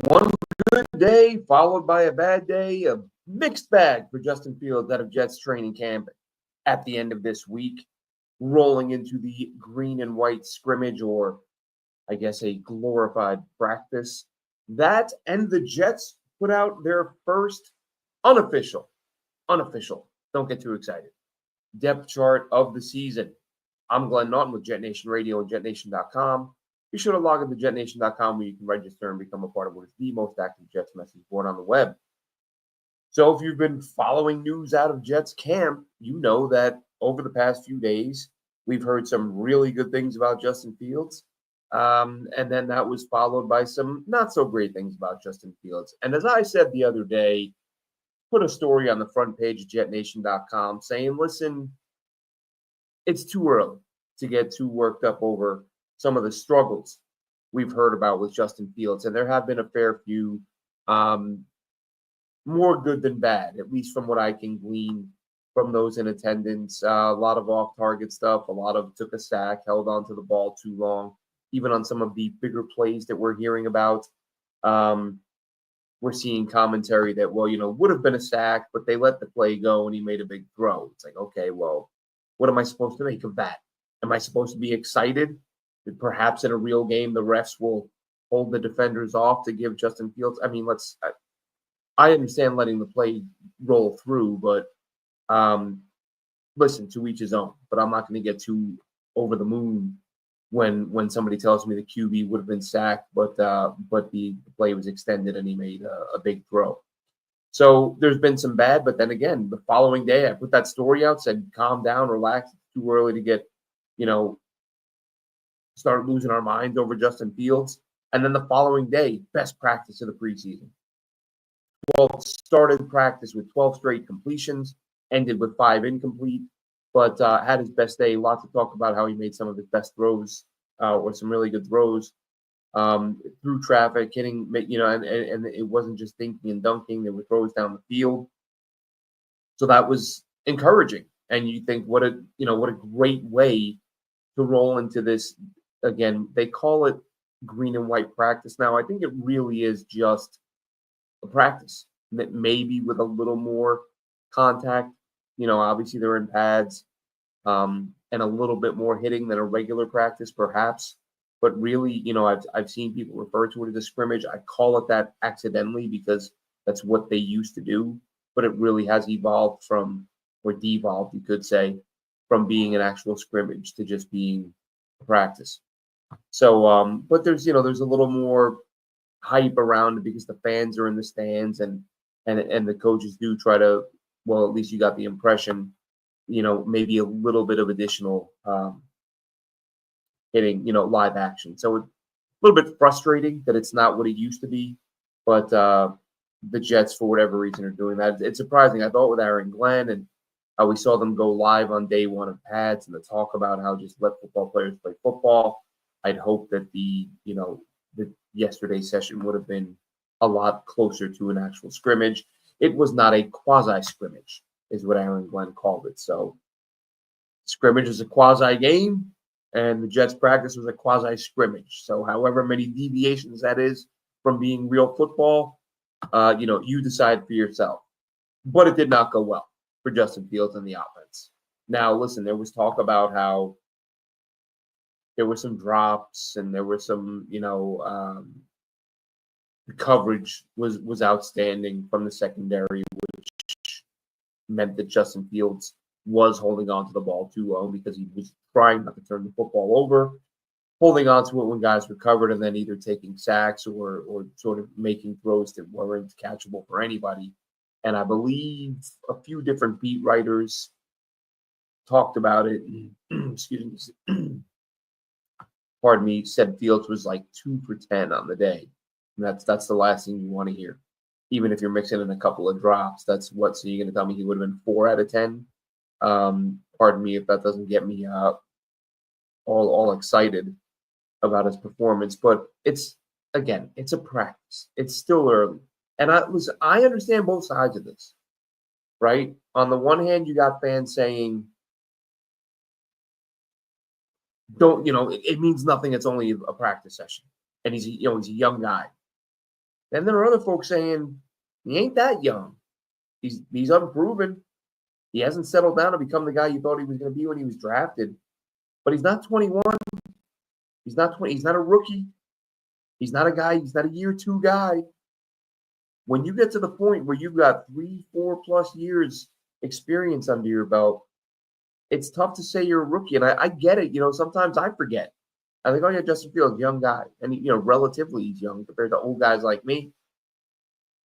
One good day followed by a bad day, a mixed bag for Justin Fields out of Jets training camp at the end of this week, rolling into the green and white scrimmage, or I guess a glorified practice. That and the Jets put out their first unofficial, don't get too excited, depth chart of the season. I'm Glenn Naughton with JetNation Radio and JetNation.com. Be sure to log into JetNation.com where you can register and become a part of what is the most active Jets message board on the web. So if you've been following news out of Jets camp, you know that over the past few days, we've heard some really good things about Justin Fields. And then that was followed by some not so great things about Justin Fields. And as I said the other day, put a story on the front page of JetNation.com saying, listen, it's too early to get too worked up over some of the struggles we've heard about with Justin Fields. And there have been a fair few, more good than bad, at least from what I can glean from those in attendance. A lot of off-target stuff, a lot of took a sack, held onto the ball too long, even on some of the bigger plays that we're hearing about. We're seeing commentary that, well, would have been a sack, but they let the play go and he made a big throw. It's like, okay, well, what am I supposed to make of that? Am I supposed to be excited that perhaps in a real game the refs will hold the defenders off to give Justin Fields? I mean, I understand letting the play roll through, but listen, to each his own. But I'm not going to get too over the moon when somebody tells me the QB would have been sacked, but the play was extended and he made a big throw. So there's been some bad, but then again, the following day I put that story out, said calm down, relax. It's too early to get, start losing our minds over Justin Fields. And then the following day, best practice of the preseason. Well, started practice with 12 straight completions, ended with 5 incomplete, but had his best day. Lots to talk about how he made some of his best throws or some really good throws through traffic, hitting, and it wasn't just dinking and dunking. There were throws down the field. So that was encouraging. And you think, what a great way to roll into this. Again, they call it green and white practice now. I think it really is just a practice, maybe with a little more contact. Obviously they're in pads and a little bit more hitting than a regular practice, perhaps. But really, I've seen people refer to it as a scrimmage. I call it that accidentally because that's what they used to do. But it really has evolved or devolved, you could say, from being an actual scrimmage to just being a practice. So, but there's a little more hype around it because the fans are in the stands and the coaches do try to, well, at least you got the impression, maybe a little bit of additional hitting, live action. So it's a little bit frustrating that it's not what it used to be, but the Jets, for whatever reason, are doing that. It's surprising. I thought with Aaron Glenn and how we saw them go live on day one of pads and the talk about how just let football players play football. I'd hope that the yesterday's session would have been a lot closer to an actual scrimmage. It was not a quasi-scrimmage, is what Aaron Glenn called it. So scrimmage is a quasi-game, and the Jets practice was a quasi-scrimmage. So however many deviations that is from being real football, you decide for yourself. But it did not go well for Justin Fields and the offense. Now, listen, there was talk about how there were some drops and there were some, the coverage was outstanding from the secondary, which meant that Justin Fields was holding on to the ball too long because he was trying not to turn the football over, holding on to it when guys were covered, and then either taking sacks or sort of making throws that weren't catchable for anybody. And I believe a few different beat writers talked about it. Excuse me. Pardon me, said Fields was like 2 for 10 on the day. And that's the last thing you want to hear. Even if you're mixing in a couple of drops, that's what. So you're going to tell me he would have been 4 out of 10? Pardon me if that doesn't get me all excited about his performance. But it's a practice. It's still early. And I understand both sides of this, right? On the one hand, you got fans saying, it means nothing. It's only a practice session. And he's a young guy. Then there are other folks saying he ain't that young. He's unproven. He hasn't settled down to become the guy you thought he was going to be when he was drafted. But he's not 21. He's not 20. He's not a rookie. He's not a guy. He's not a year two guy. When you get to the point where you've got 3-4+ years experience under your belt, it's tough to say you're a rookie. And I get it. Sometimes I forget. I think, oh yeah, Justin Fields, young guy. And, relatively he's young compared to old guys like me.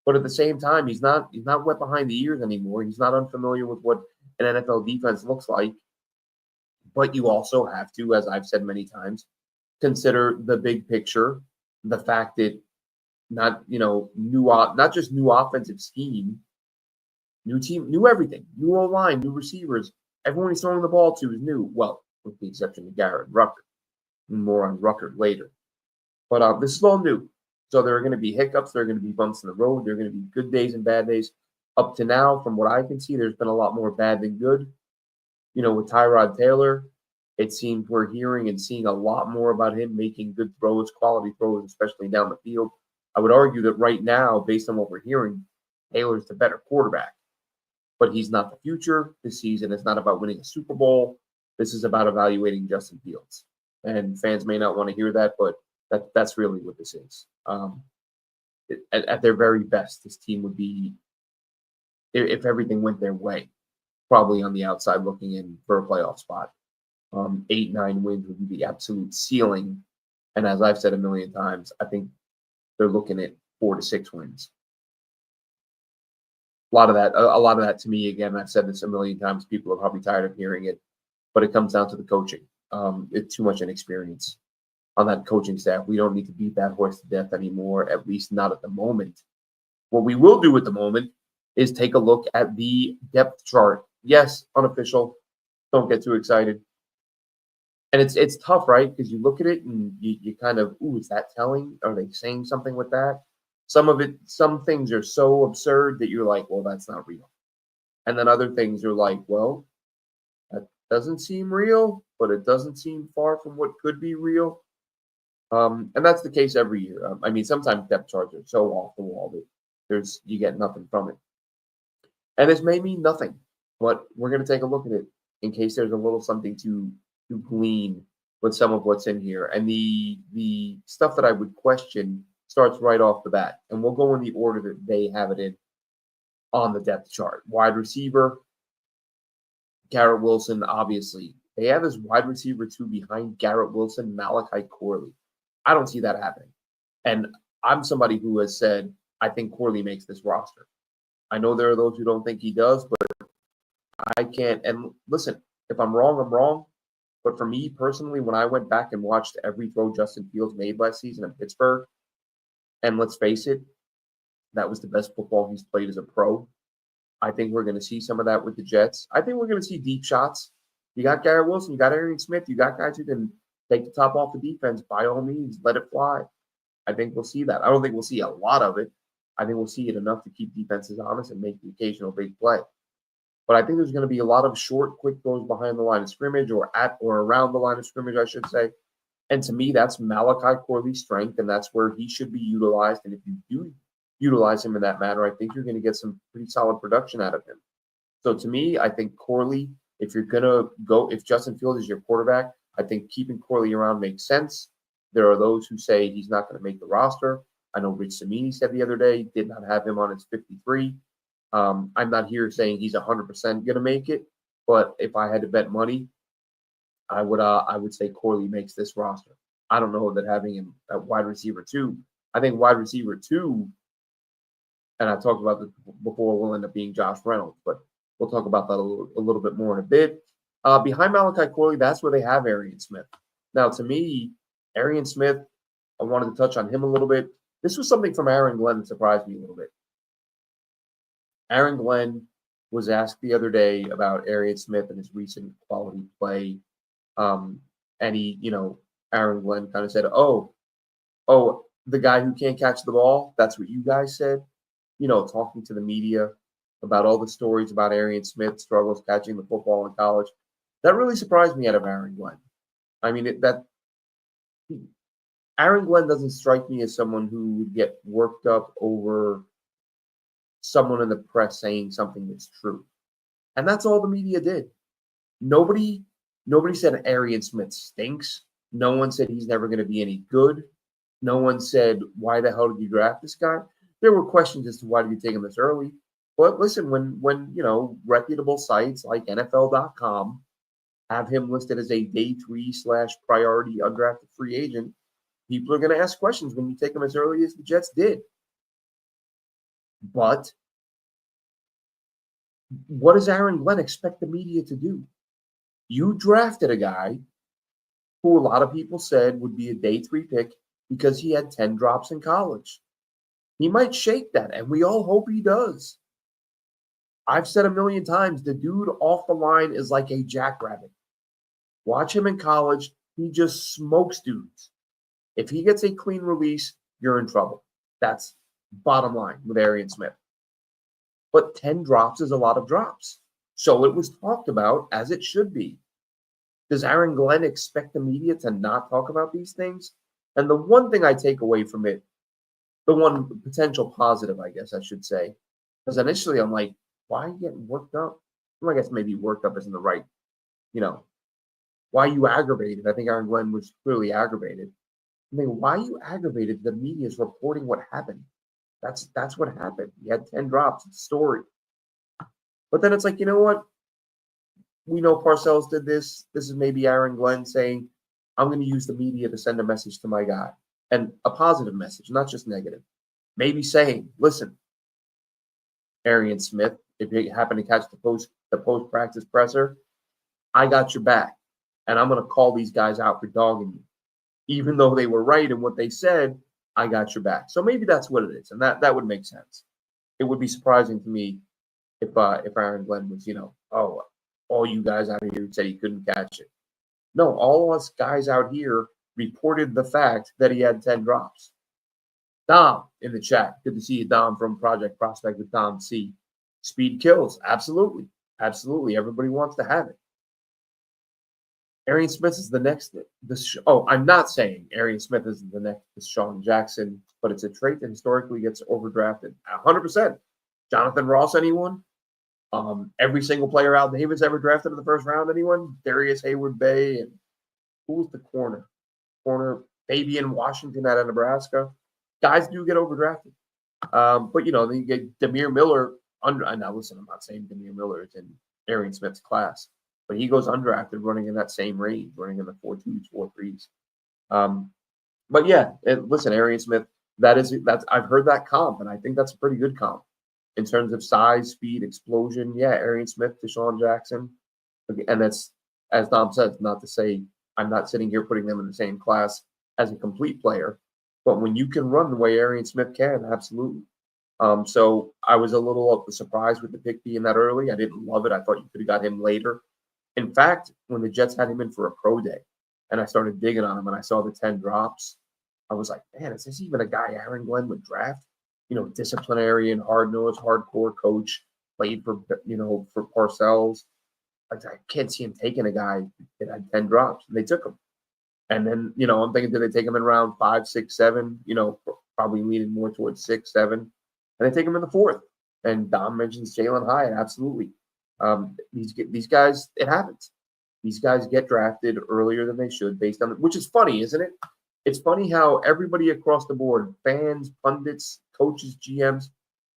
But at the same time, he's not wet behind the ears anymore. He's not unfamiliar with what an NFL defense looks like. But you also have to, as I've said many times, consider the big picture, the fact that not just new offensive scheme, new team, new everything, new O-line, new receivers. Everyone he's throwing the ball to is new. Well, with the exception of Garrett Rucker. More on Rucker later. But this is all new. So there are going to be hiccups. There are going to be bumps in the road. There are going to be good days and bad days. Up to now, from what I can see, there's been a lot more bad than good. With Tyrod Taylor, it seems we're hearing and seeing a lot more about him making good throws, quality throws, especially down the field. I would argue that right now, based on what we're hearing, Taylor's the better quarterback. But he's not the future. This season is not about winning a Super Bowl. This is about evaluating Justin Fields. And fans may not want to hear that, but that's really what this is. At their very best, this team would be, if everything went their way, probably on the outside looking in for a playoff spot. 8-9 wins would be the absolute ceiling. And as I've said a million times, I think they're looking at 4 to 6 wins. A lot of that to me, again, I've said this a million times, people are probably tired of hearing it, but it comes down to the coaching. It's too much inexperience on that coaching staff. We don't need to beat that horse to death anymore, at least not at the moment. What we will do at the moment is take a look at the depth chart. Yes, unofficial. Don't get too excited. And it's tough, right? Because you look at it and you kind of, is that telling? Are they saying something with that? Some things are so absurd that you're like, well, that's not real. And then other things are like, well, that doesn't seem real, but it doesn't seem far from what could be real. And that's the case every year. Sometimes depth charts are so off the wall that you get nothing from it. And this may mean nothing, but we're going to take a look at it in case there's a little something to glean with some of what's in here. And the stuff that I would question starts right off the bat. And we'll go in the order that they have it in on the depth chart. Wide receiver, Garrett Wilson, obviously. They have his wide receiver 2 behind Garrett Wilson, Malachi Corley. I don't see that happening. And I'm somebody who has said, I think Corley makes this roster. I know there are those who don't think he does, but I can't. And listen, if I'm wrong, I'm wrong. But for me personally, when I went back and watched every throw Justin Fields made last season in Pittsburgh, and let's face it, that was the best football he's played as a pro. I think we're going to see some of that with the Jets. I think we're going to see deep shots. You got Garrett Wilson, you got Arian Smith, you got guys who can take the top off the defense. By all means, let it fly. I think we'll see that. I don't think we'll see a lot of it. I think we'll see it enough to keep defenses honest and make the occasional big play. But I think there's going to be a lot of short, quick throws behind the line of scrimmage or at or around the line of scrimmage, I should say. And to me, that's Malachi Corley's strength, and that's where he should be utilized. And if you do utilize him in that manner, I think you're going to get some pretty solid production out of him. So to me, I think Corley, if Justin Fields is your quarterback, I think keeping Corley around makes sense. There are those who say he's not going to make the roster. I know Rich Cimini said the other day, did not have him on his 53. I'm not here saying he's 100% going to make it, but if I had to bet money, I would say Corley makes this roster. I don't know that having him at wide receiver 2. I think wide receiver 2, and I talked about this before, will end up being Josh Reynolds, but we'll talk about that a little bit more in a bit. Behind Malachi Corley, that's where they have Arian Smith. Now, to me, Arian Smith, I wanted to touch on him a little bit. This was something from Aaron Glenn that surprised me a little bit. Aaron Glenn was asked the other day about Arian Smith and his recent quality play. And Aaron Glenn kind of said, oh, the guy who can't catch the ball, that's what you guys said. Talking to the media about all the stories about Arian Smith struggles catching the football in college. That really surprised me out of Aaron Glenn. Aaron Glenn doesn't strike me as someone who would get worked up over someone in the press saying something that's true. And that's all the media did. Nobody said Arian Smith stinks. No one said he's never going to be any good. No one said, why the hell did you draft this guy? There were questions as to why did you take him this early. But listen, when reputable sites like NFL.com have him listed as a day 3/priority undrafted free agent, people are going to ask questions when you take him as early as the Jets did. But what does Aaron Glenn expect the media to do? You drafted a guy who a lot of people said would be a day 3 pick because he had 10 drops in college. He might shake that, and we all hope he does. I've said a million times, the dude off the line is like a jackrabbit. Watch him in college. He just smokes dudes. If he gets a clean release, you're in trouble. That's bottom line with Arian Smith. But 10 drops is a lot of drops. So it was talked about, as it should be. Does Aaron Glenn expect the media to not talk about these things? And the one thing I take away from it, the one potential positive, I guess I should say, because initially I'm like, why are you getting worked up? Well, I guess maybe worked up isn't the right, why are you aggravated? I think Aaron Glenn was clearly aggravated. I mean, why are you aggravated? The media is reporting what happened. That's what happened. He had 10 drops. It's a story. But then it's like, you know what? We know Parcells did this. This is maybe Aaron Glenn saying, I'm going to use the media to send a message to my guy. And a positive message, not just negative. Maybe saying, listen, Arian Smith, if you happen to catch the post-practice presser, I got your back. And I'm going to call these guys out for dogging you. Even though they were right in what they said, I got your back. So maybe that's what it is. And that would make sense. It would be surprising to me if Aaron Glenn was, all you guys out here said he couldn't catch it. No, all of us guys out here reported the fact that he had 10 drops. Dom in the chat. Good to see you, Dom, from Project Prospect with Dom C. Speed kills. Absolutely. Absolutely. Everybody wants to have it. Arian Smith is the next. I'm not saying Arian Smith is the next Deshaun Jackson, but it's a trait that historically gets overdrafted. 100%. Jonathan Ross, anyone? Every single player Al Davis ever drafted in the first round, anyone? Darius Hayward-Bay, and who was the corner? Fabian Washington out of Nebraska. Guys do get overdrafted. But, then you get Demir Miller. Now, listen, I'm not saying Demir Miller is in Arian Smith's class, but he goes undrafted running in that same range, running in the 4.2s, 4.3s. But, yeah, listen, Arian Smith, that's I've heard that comp, and I think that's a pretty good comp. In terms of size, speed, explosion, yeah, Arian Smith, Deshaun Jackson. And that's, as Dom says, not to say I'm not sitting here putting them in the same class as a complete player. But when you can run the way Arian Smith can, absolutely. So I was a little surprised with the pick being that early. I didn't love it. I thought you could have got him later. In fact, when the Jets had him in for a pro day and I started digging on him and I saw the 10 drops, I was like, man, is this even a guy Aaron Glenn would draft? Disciplinary and hard-nosed, hardcore coach, played for Parcells. I can't see him taking a guy that had 10 drops. And they took him. And then, I'm thinking, did they take him in round 5, 6, 7? Probably leaning more towards 6, 7. And they take him in the 4th. And Dom mentions Jalen Hyatt. Absolutely. These guys, it happens. These guys get drafted earlier than they should based on, which is funny, isn't it? It's funny how everybody across the board, fans, pundits, coaches, GMs,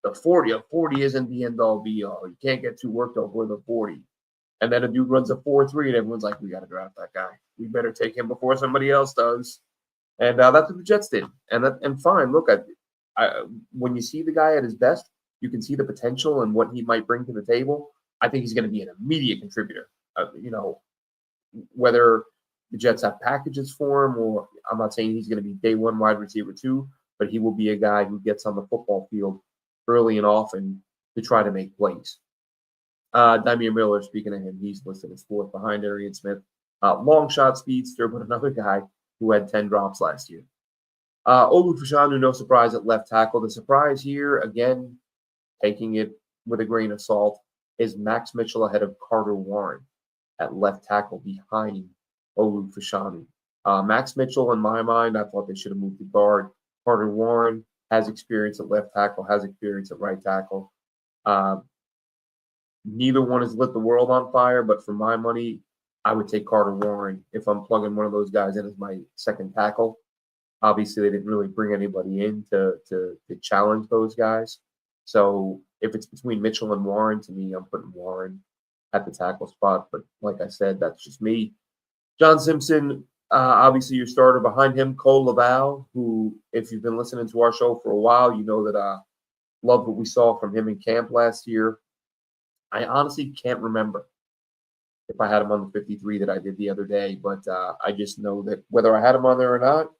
the 40 isn't the end-all, be-all. You can't get too worked over the 40. And then a dude runs a 4.3, and everyone's like, we got to draft that guy. We better take him before somebody else does. And that's what the Jets did. And fine, look, when you see the guy at his best, you can see the potential and what he might bring to the table. I think he's going to be an immediate contributor. Whether the Jets have packages for him, or I'm not saying he's going to be day 1 wide receiver 2, but he will be a guy who gets on the football field early and often to try to make plays. Demir Miller, speaking of him, he's listed as 4th behind Arian Smith. Long shot speedster, but another guy who had 10 drops last year. Olu Fashanu, no surprise at left tackle. The surprise here, again, taking it with a grain of salt, is Max Mitchell ahead of Carter Warren at left tackle behind Olu Fashanu. Max Mitchell, in my mind, I thought they should have moved to guard. Carter Warren has experience at left tackle, has experience at right tackle. Neither one has lit the world on fire, but for my money, I would take Carter Warren if I'm plugging one of those guys in as my second tackle. Obviously, they didn't really bring anybody in to challenge those guys. So if it's between Mitchell and Warren, to me, I'm putting Warren at the tackle spot. But like I said, that's just me. John Simpson, obviously your starter. Behind him, Cole Laval, who, if you've been listening to our show for a while, you know that I love what we saw from him in camp last year. I honestly can't remember if I had him on the 53 that I did the other day, but I just know that whether I had him on there or not,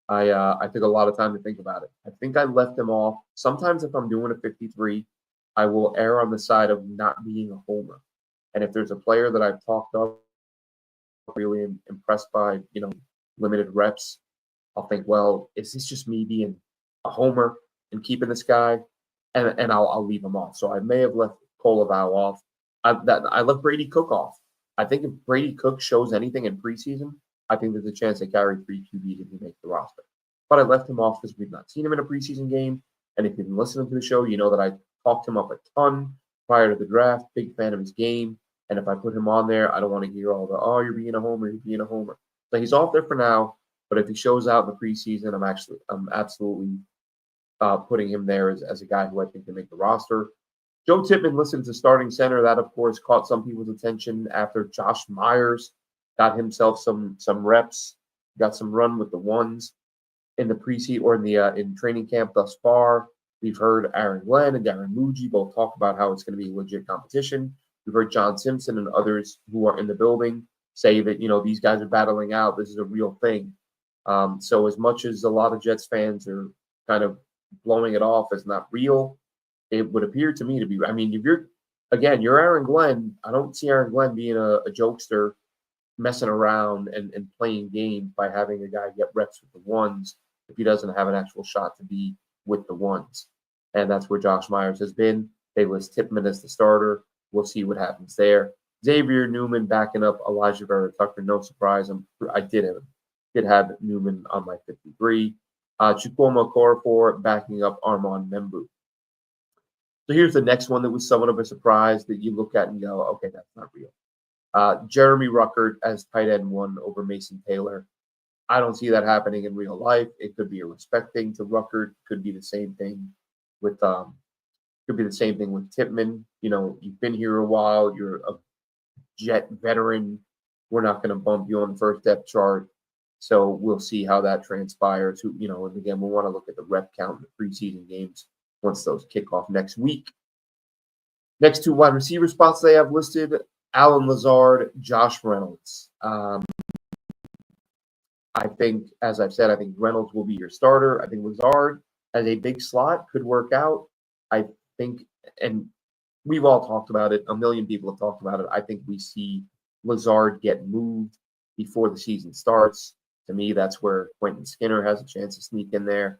I took a lot of time to think about it. I think I left him off. Sometimes if I'm doing a 53, I will err on the side of not being a homer. And if there's a player that I've talked up, really impressed by, limited reps, I'll think, well, is this just me being a homer and keeping this guy? And I'll leave him off. So I may have left Cole Laval off. I left Brady Cook off. I think if Brady Cook shows anything in preseason, I think there's a chance they carry 3 QBs if he makes the roster. But I left him off because we've not seen him in a preseason game. And if you've been listening to the show, you know that I talked him up a ton prior to the draft. Big fan of his game. And if I put him on there, I don't want to hear all the, oh, you're being a homer, you're being a homer. So he's off there for now. But if he shows out in the preseason, I'm absolutely putting him there as a guy who I think can make the roster. Joe Tippmann listed as a starting center. That, of course, caught some people's attention after Josh Myers got himself some reps, got some run with the ones in the preseason or in training camp thus far. We've heard Aaron Glenn and Darren Muji both talk about how it's going to be legit competition. We've heard John Simpson and others who are in the building say that, these guys are battling out. This is a real thing. So as much as a lot of Jets fans are kind of blowing it off as not real, it would appear to me to be. I mean, if you're Aaron Glenn, I don't see Aaron Glenn being a jokester, messing around and playing games by having a guy get reps with the ones if he doesn't have an actual shot to be with the ones. And that's where Josh Myers has been. They list Tippmann as the starter. We'll see what happens there. Xavier Newman backing up Elijah Vera Tucker. No surprise. I did have Newman on my 53. Chukwuma Okorafor backing up Armand Membu. So here's the next one that was somewhat of a surprise that you look at and go, okay, that's not real. Jeremy Ruckert as tight end 1 over Mason Taylor. I don't see that happening in real life. It could be a respect thing to Ruckert. Could be the same thing with Tippmann. You've been here a while. You're a Jet veteran. We're not going to bump you on the first depth chart. So we'll see how that transpires. And again, we'll want to look at the rep count in the preseason games once those kick off next week. Next 2 wide receiver spots they have listed: Alan Lazard, Josh Reynolds. I think, as I've said, I think Reynolds will be your starter. I think Lazard as a big slot could work out. I think, and we've all talked about it. A million people have talked about it. I think we see Lazard get moved before the season starts. To me, that's where Quentin Skinner has a chance to sneak in there.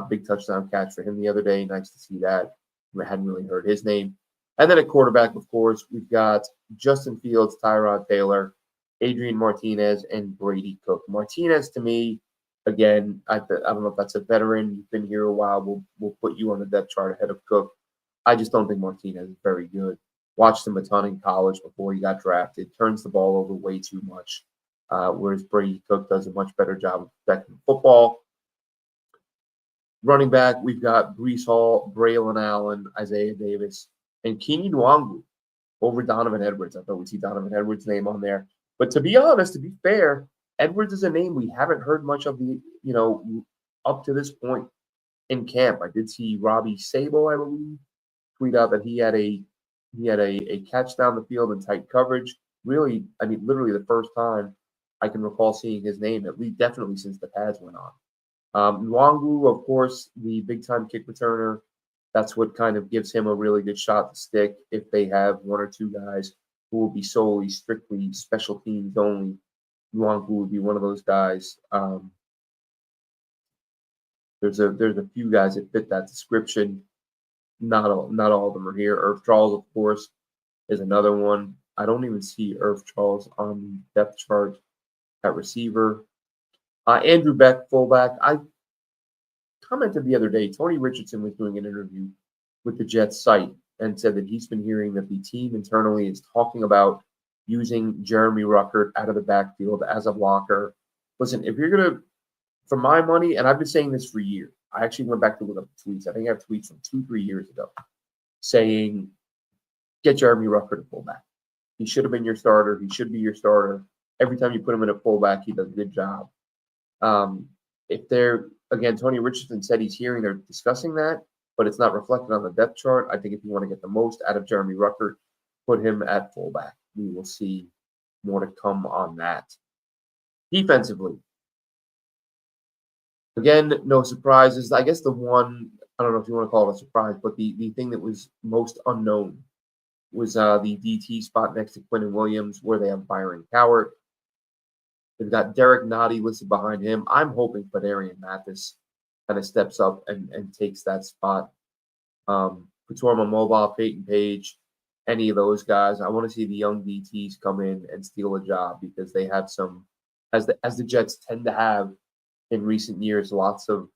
Big touchdown catch for him the other day. Nice to see that. I hadn't really heard his name. And then at quarterback, of course, we've got Justin Fields, Tyrod Taylor, Adrian Martinez, and Brady Cook. Martinez, to me, again, I don't know if that's a veteran. You've been here a while. We'll put you on the depth chart ahead of Cook. I just don't think Martinez is very good. Watched him a ton in college before he got drafted. Turns the ball over way too much, whereas Brady Cook does a much better job of protecting the football. Running back, we've got Breece Hall, Braylon Allen, Isaiah Davis, and Keenan Nwangwu over Donovan Edwards. I thought we'd see Donovan Edwards' name on there. But to be honest, to be fair, Edwards is a name we haven't heard much of up to this point in camp. I did see Robbie Sabo, I believe, tweet out that he had a catch down the field in tight coverage. Really, literally the first time I can recall seeing his name, at least definitely since the pads went on. Nwangwu, of course, the big-time kick returner. That's what kind of gives him a really good shot to stick if they have 1 or 2 guys who will be solely, strictly special teams only. Nwangwu would be one of those guys. There's a few guys that fit that description. Not all of them are here. Irv Charles, of course, is another one. I don't even see Irv Charles on the depth chart. at receiver. Andrew Beck, fullback. I commented the other day, Tony Richardson was doing an interview with the Jets site and said that he's been hearing that the team internally is talking about using Jeremy Ruckert out of the backfield as a blocker. Listen, if you're going to, for my money, and I've been saying this for years, I actually went back to look up tweets. I think I have tweets from 2-3 years ago saying, get Jeremy Ruckert at fullback. He should have been your starter. He should be your starter. Every time you put him in a fullback, he does a good job. If they're, again, Tony Richardson said he's hearing they're discussing that, but it's not reflected on the depth chart. I think if you want to get the most out of Jeremy Ruckert, put him at fullback. We will see more to come on that. Defensively, again, no surprises. I guess the one, I don't know if you want to call it a surprise, but the thing that was most unknown was the DT spot next to Quinton Williams, where they have Byron Cowart. They've got Derek Nottie listed behind him. I'm hoping Arian Smith kind of steps up and takes that spot. Patorma Mobile, Peyton Page, any of those guys. I want to see the young DTs come in and steal a job because they have some, as the Jets tend to have in recent years, lots of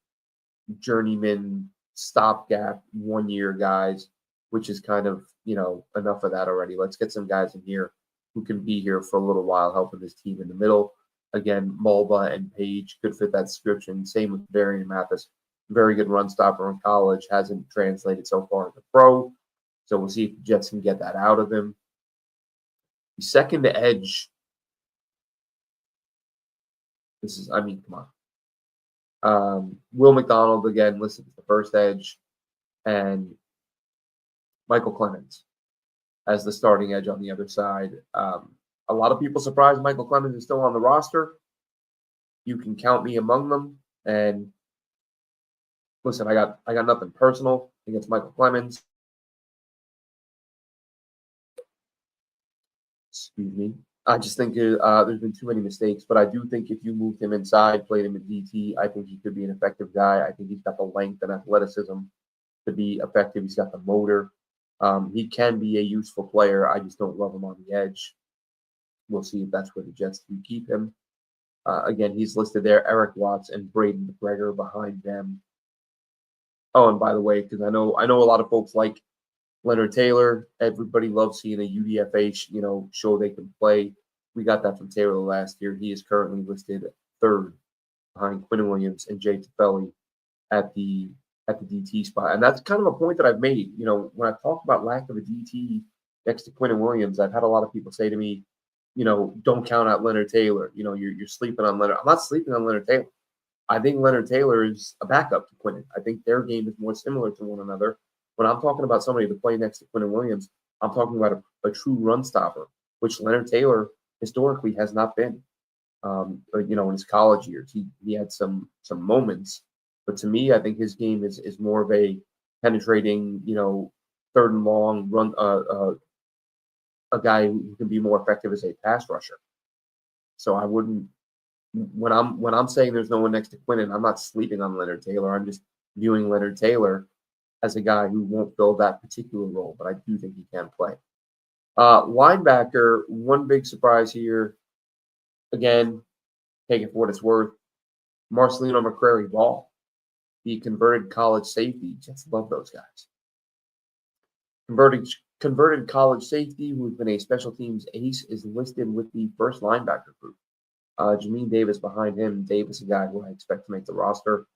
journeyman, stopgap, one-year guys, which is kind of, enough of that already. Let's get some guys in here who can be here for a little while, helping this team in the middle. Again, Mulba and Page could fit that description. Same with Arian Smith. Very good run stopper in college. Hasn't translated so far in the pro. So we'll see if the Jets can get that out of him. The second edge. Come on. Will McDonald, again, listed as the first edge. And Michael Clemens as the starting edge on the other side. A lot of people surprised Michael Clemens is still on the roster. You can count me among them. And listen, I got nothing personal against Michael Clemens. Excuse me. I just think there's been too many mistakes. But I do think if you moved him inside, played him at DT, I think he could be an effective guy. I think he's got the length and athleticism to be effective. He's got the motor. He can be a useful player. I just don't love him on the edge. We'll see if that's where the Jets do keep him. Again, he's listed there. Eric Watts and Braden McGregor behind them. Oh, and by the way, because I know a lot of folks like Leonard Taylor. Everybody loves seeing a UDFA, show they can play. We got that from Taylor last year. He is currently listed third behind Quinton Williams and Jay Tufeli at the DT spot. And that's kind of a point that I've made. When I talk about lack of a DT next to Quinton Williams, I've had a lot of people say to me, don't count out Leonard Taylor. You're sleeping on Leonard. I'm not sleeping on Leonard Taylor. I think Leonard Taylor is a backup to Quinton. I think their game is more similar to one another. When I'm talking about somebody to play next to Quinton Williams, I'm talking about a true run stopper, which Leonard Taylor historically has not been. In his college years, he had some moments, but to me, I think his game is more of a penetrating, third and long run, a guy who can be more effective as a pass rusher. So I wouldn't, when I'm saying there's no one next to Quinton, I'm not sleeping on Leonard Taylor. I'm just viewing Leonard Taylor as a guy who won't fill that particular role, but I do think he can play. Linebacker, one big surprise here. Again, take it for what it's worth. Marcelino McCrary Ball, the converted college safety. Just love those guys. Converted college safety, who's been a special teams ace, is listed with the first linebacker group. Jamin Davis behind him. Davis, a guy who I expect to make the roster.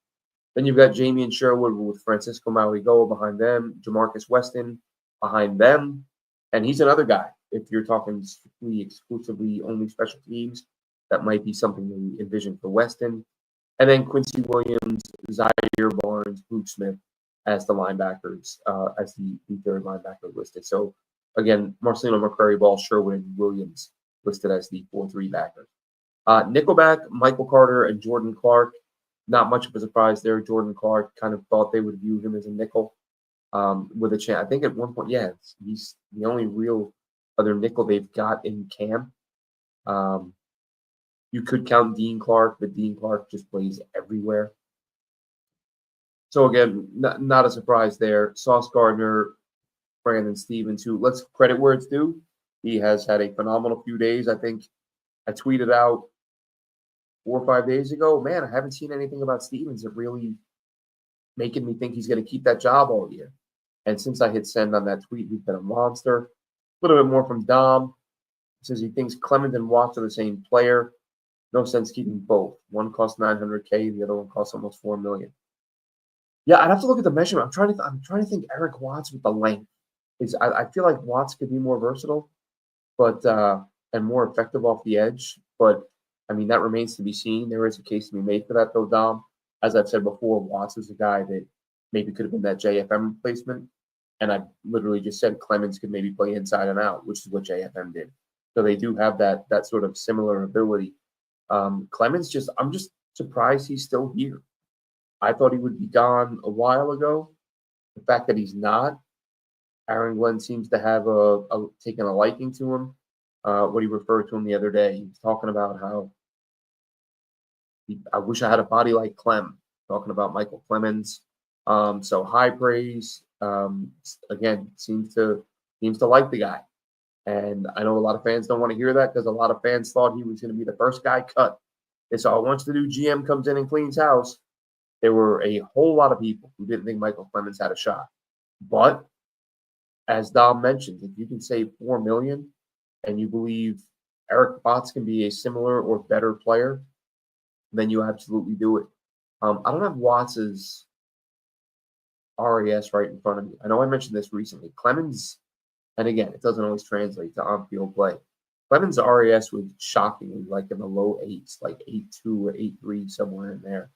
Then you've got Jamian Sherwood with Francisco Mauigoa behind them. Jamarcus Weston behind them. And he's another guy. If you're talking strictly, exclusively only special teams, that might be something we envision for Weston. And then Quincy Williams, Zaire Barnes, Luke Smith as the linebackers, as the third linebacker listed. So, again, Marcelino McCrary Ball, Sherwood, and Williams listed as the 4-3 backers. Nickelback, Michael Carter and Jordan Clark. Not much of a surprise there. Jordan Clark kind of thought they would view him as a nickel with a chance. I think at one point, he's the only real other nickel they've got in camp. You could count Dean Clark, but Dean Clark just plays everywhere. So again, not a surprise there. Sauce Gardner, Brandon Stevens, who, let's credit where it's due. He has had a phenomenal few days. I think I tweeted out 4 or 5 days ago, man, I haven't seen anything about Stevens that really making me think he's going to keep that job all year. And since I hit send on that tweet, he's been a monster. A little bit more from Dom. He says he thinks Clemens and Watts are the same player. No sense keeping both. One costs $900K, the other one costs almost $4 million. Yeah, I'd have to look at the measurement. I'm trying to think Eric Watts with the length. I feel like Watts could be more versatile, but and more effective off the edge. But I mean, that remains to be seen. There is a case to be made for that, though, Dom. As I've said before, Watts is a guy that maybe could have been that JFM replacement. And I literally just said Clemens could maybe play inside and out, which is what JFM did. So they do have that sort of similar ability. Clemens I'm just surprised he's still here. I thought he would be gone a while ago. The fact that he's not, Aaron Glenn seems to have taken a liking to him. What he referred to him the other day, he was talking about how I wish I had a body like Clem, talking about Michael Clemens. So high praise. Again, seems to like the guy. And I know a lot of fans don't want to hear that because a lot of fans thought he was going to be the first guy cut. And so once the new GM comes in and cleans house, there were a whole lot of people who didn't think Michael Clemens had a shot. But as Dom mentioned, if you can save $4 million and you believe Eric Watts can be a similar or better player, then you absolutely do it. I don't have Watts's RAS right in front of me. I know I mentioned this recently. Clemens, and again, it doesn't always translate to on-field play. Clemens' RAS was shockingly like in the low 8s, like 8.2 or 8.3, somewhere in there.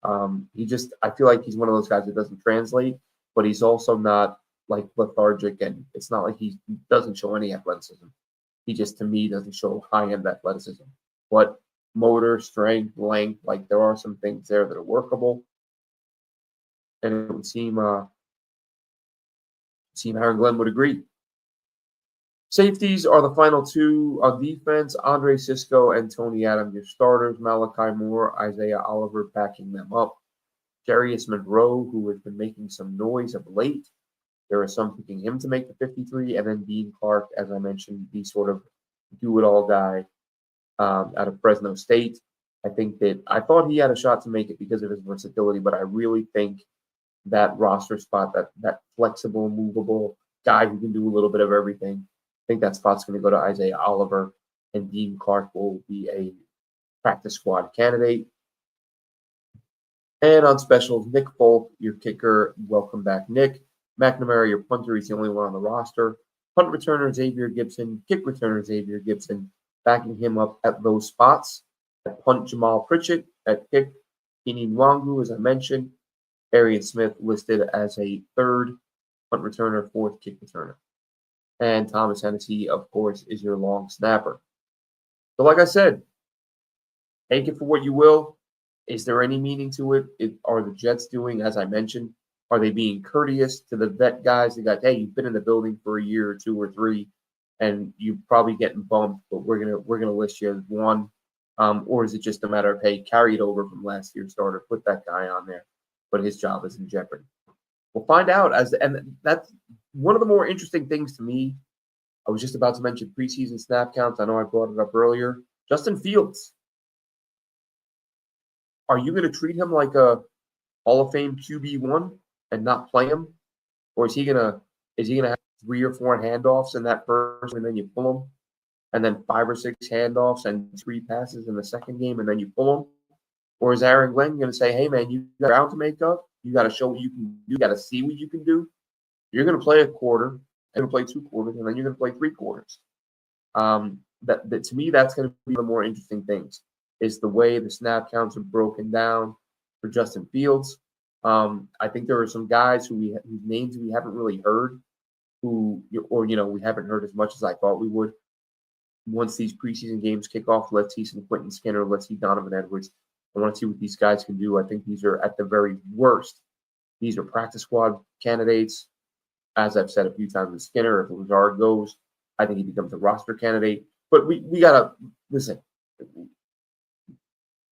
I feel like he's one of those guys that doesn't translate, but he's also not like lethargic, and it's not like he doesn't show any athleticism. He just, to me, doesn't show high-end athleticism. But motor, strength, length, like there are some things there that are workable. And it would seem Aaron Glenn would agree. Safeties are the final two on defense. Andre Cisco and Tony Adams, your starters. Malachi Moore, Isaiah Oliver backing them up. Jarius Monroe, who has been making some noise of late. There are some picking him to make the 53. And then Dean Clark, as I mentioned, the sort of do-it-all guy out of Fresno State. I thought he had a shot to make it because of his versatility, but I really think that roster spot, that flexible, movable guy who can do a little bit of everything, I think that spot's going to go to Isaiah Oliver, and Dean Clark will be a practice squad candidate. And on specials, Nick Folk, your kicker. Welcome back, Nick. McNamara, your punter. He's the only one on the roster. Punt returner, Xavier Gibson. Kick returner, Xavier Gibson. Backing him up at those spots. At punt, Jamal Pritchett. At kick, Kini Nwangu, as I mentioned. Arian Smith listed as a third punt returner, fourth kick returner. And Thomas Hennessy, of course, is your long snapper. So like I said, take it for what you will. Is there any meaning to it? Are the Jets doing, as I mentioned, are they being courteous to the vet guys? They got, hey, you've been in the building for a year or 2 or 3, and you're probably getting bumped, but we're gonna list you as one. Or is it just a matter of, hey, carry it over from last year's starter, put that guy on there, but his job is in jeopardy? We'll find out. And that's one of the more interesting things to me. I was just about to mention preseason snap counts. I know I brought it up earlier. Justin Fields. Are you going to treat him like a Hall of Fame QB1 and not play him? Or is he gonna have 3 or 4 handoffs in that first, and then you pull him? And then 5 or 6 handoffs and 3 passes in the second game, and then you pull him? Or is Aaron Glenn going to say, hey, man, you got ground to make up. You got to show what you can do. You got to see what you can do. You're going to play a quarter, and play 2 quarters, and then you're going to play 3 quarters. That to me, that's going to be the more interesting things, is the way the snap counts are broken down for Justin Fields. I think there are some guys whose names we haven't really heard, we haven't heard as much as I thought we would. Once these preseason games kick off, let's see some Quentin Skinner, let's see Donovan Edwards. I want to see what these guys can do. I think these are, at the very worst, these are practice squad candidates. As I've said a few times with Skinner, if Lazard goes, I think he becomes a roster candidate. But we got to listen.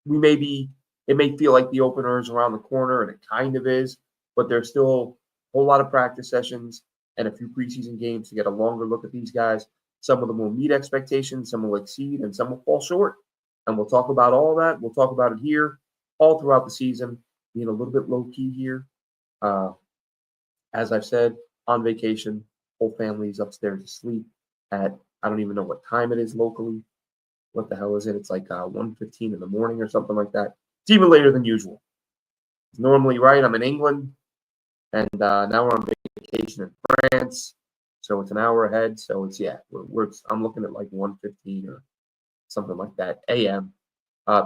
It may feel like the opener is around the corner, and it kind of is, but there's still a whole lot of practice sessions and a few preseason games to get a longer look at these guys. Some of them will meet expectations, some will exceed, and some will fall short. and we'll talk about all that. We'll talk about it here all throughout the season, being a little bit low key here. As I've said, on vacation, whole family's upstairs asleep at, I don't even know what time it is locally. What the hell is it? It's like 1:15 in the morning or something like that. It's even later than usual. Normally, right, I'm in England, and now we're on vacation in France, so it's an hour ahead. So it's I'm looking at like 1:15 or something like that a.m.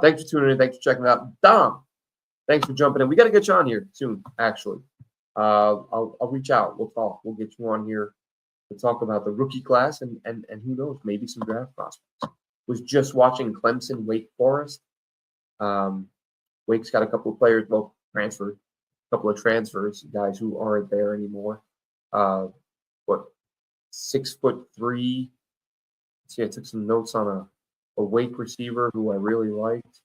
Thanks for tuning in. Thanks for checking it out, Dom. Thanks for jumping in. We got to get you on here soon, actually. I'll reach out. We'll talk. We'll get you on here to talk about the rookie class and who knows, maybe some draft prospects. Was just watching Clemson, Wake Forest. Wake's got a couple of players, well, transferred, a couple of transfers, guys who aren't there anymore. 6'3". See, I took some notes on a Wake receiver who I really liked.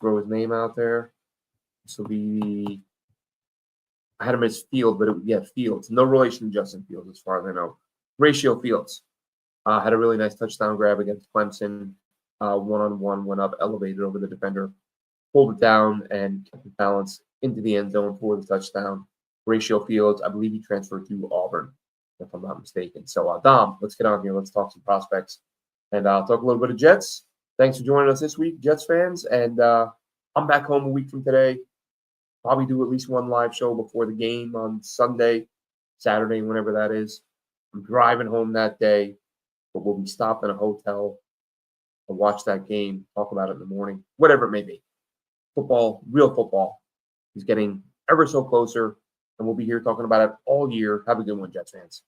Throw his name out there. This will be I had him as Field, but Fields. No relation to Justin Fields, as far as I know. Ratio Fields had a really nice touchdown grab against Clemson. One-on-one, went up, elevated over the defender, pulled it down, and kept the balance into the end zone for the touchdown. Ratio Fields, I believe he transferred to Auburn, if I'm not mistaken. So, Dom, let's get on here. Let's talk some prospects. And I'll talk a little bit of Jets. Thanks for joining us this week, Jets fans. And I'm back home a week from today. Probably do at least one live show before the game on Sunday, Saturday, whenever that is. I'm driving home that day, but we'll be stopping at a hotel to watch that game, talk about it in the morning, whatever it may be. Football, real football, is getting ever so closer, and we'll be here talking about it all year. Have a good one, Jets fans.